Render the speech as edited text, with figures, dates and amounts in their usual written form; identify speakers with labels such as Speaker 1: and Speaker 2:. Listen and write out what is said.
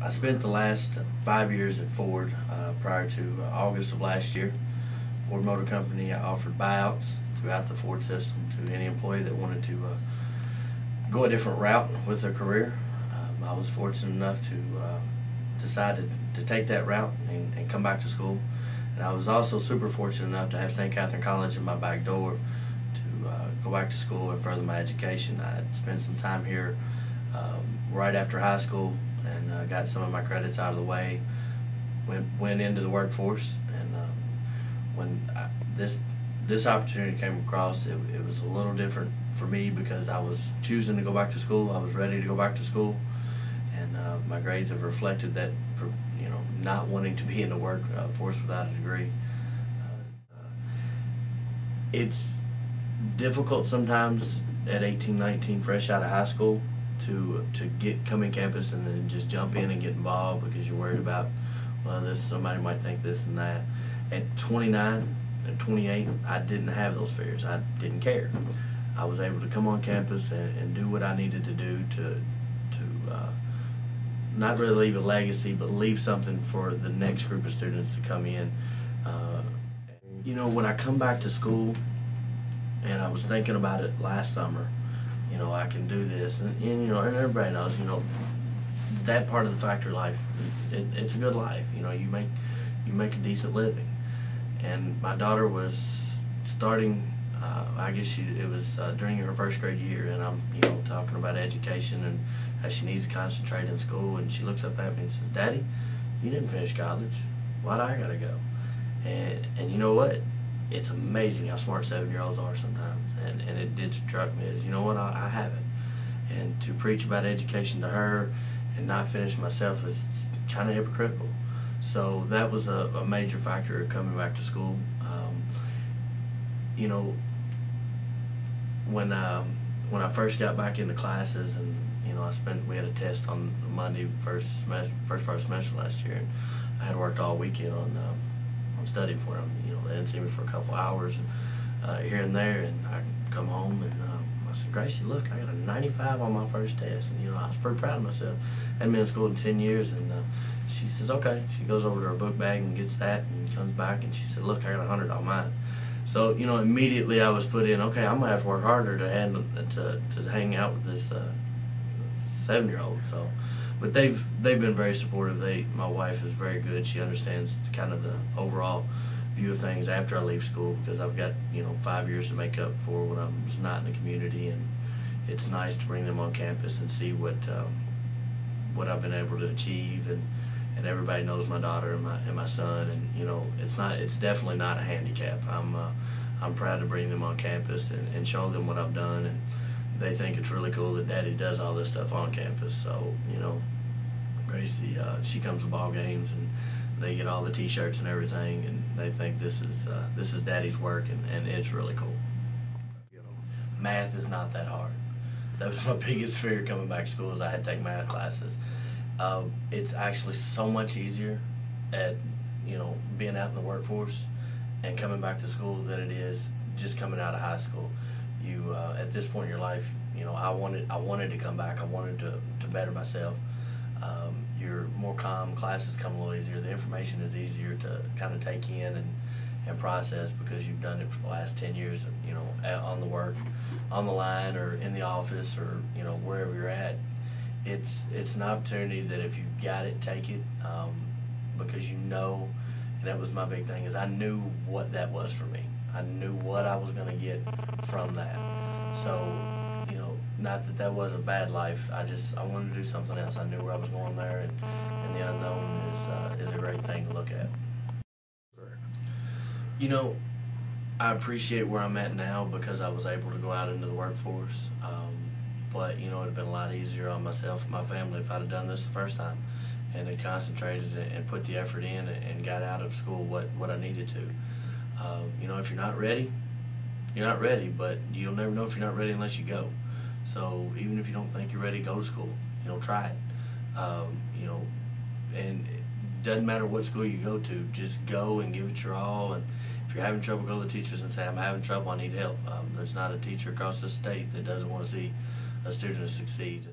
Speaker 1: I spent the last 5 years at Ford. Prior to August of last year, Ford Motor Company offered buyouts throughout the Ford system to any employee that wanted to go a different route with their career. I was fortunate enough to decide to take that route and come back to school. And I was also super fortunate enough to have Catharine College in my back door to go back to school and further my education. I had spent some time here right after high school and got some of my credits out of the way. Went into the workforce, and when this opportunity came across, it was a little different for me because I was choosing to go back to school. I was ready to go back to school, and my grades have reflected that. Not wanting to be in the workforce without a degree. It's difficult sometimes at 18, 19, fresh out of high school, to come in campus and then just jump in and get involved because you're worried about, well, somebody might think this and that. At 29 and 28, I didn't have those fears. I didn't care. I was able to come on campus and do what I needed to do to not really leave a legacy, but leave something for the next group of students to come in. When I come back to school, and I was thinking about it last summer, I can do this, and everybody knows, that part of the factory life, it's a good life. You make a decent living. And my daughter was starting, I guess it was during her first grade year, and I'm talking about education and how she needs to concentrate in school, and she looks up at me and says, "Daddy, you didn't finish college. Why do I gotta go?" And you know what? It's amazing how smart 7-year-olds are sometimes, and it did struck me as, I haven't. And to preach about education to her and not finish myself is kind of hypocritical. So that was a major factor of coming back to school. When I first got back into classes, and we had a test on Monday, first part of semester last year, and I had worked all weekend on studying for them. They didn't see me for a couple hours here and there, and I come home and I said, "Gracie, look, I got a 95 on my first test," and I was pretty proud of myself. I hadn't been in school in 10 years, and she says, "Okay." She goes over to her book bag and gets that, and comes back and she said, "Look, I got 100 on mine." So immediately I was put in, okay, I'm gonna have to work harder to hang out with this 7-year-old. So, but they've been very supportive. My wife is very good. She understands kind of the overall view of things after I leave school, because I've got 5 years to make up for when I was not in the community, and it's nice to bring them on campus and see what I've been able to achieve, and everybody knows my daughter and my son, and it's definitely not a handicap. I'm proud to bring them on campus and show them what I've done, and they think it's really cool that Daddy does all this stuff on campus. So Gracie, she comes to ball games and they get all the T-shirts and everything, and they think this is Daddy's work, and it's really cool. Math is not that hard. That was my biggest fear coming back to school, is I had to take math classes. It's actually so much easier at being out in the workforce and coming back to school than it is just coming out of high school. At this point in your life, I wanted to come back. I wanted to better myself. You're more calm. Classes come a little easier. The information is easier to kind of take in and process, because you've done it for the last 10 years. On the line, or in the office, or wherever you're at. It's an opportunity that if you've got it, take it, because and that was my big thing, is I knew what that was for me. I knew what I was going to get from that. So, not that was a bad life. I wanted to do something else. I knew where I was going there, and the unknown is a great thing to look at. I appreciate where I'm at now because I was able to go out into the workforce. But it would have been a lot easier on myself and my family if I'd have done this the first time, and had concentrated and put the effort in and got out of school what I needed to. If you're not ready, you're not ready, but you'll never know if you're not ready unless you go. So even if you don't think you're ready, go to school. Try it. And it doesn't matter what school you go to, just go and give it your all. And if you're having trouble, go to the teachers and say, "I'm having trouble, I need help." There's not a teacher across the state that doesn't want to see a student succeed.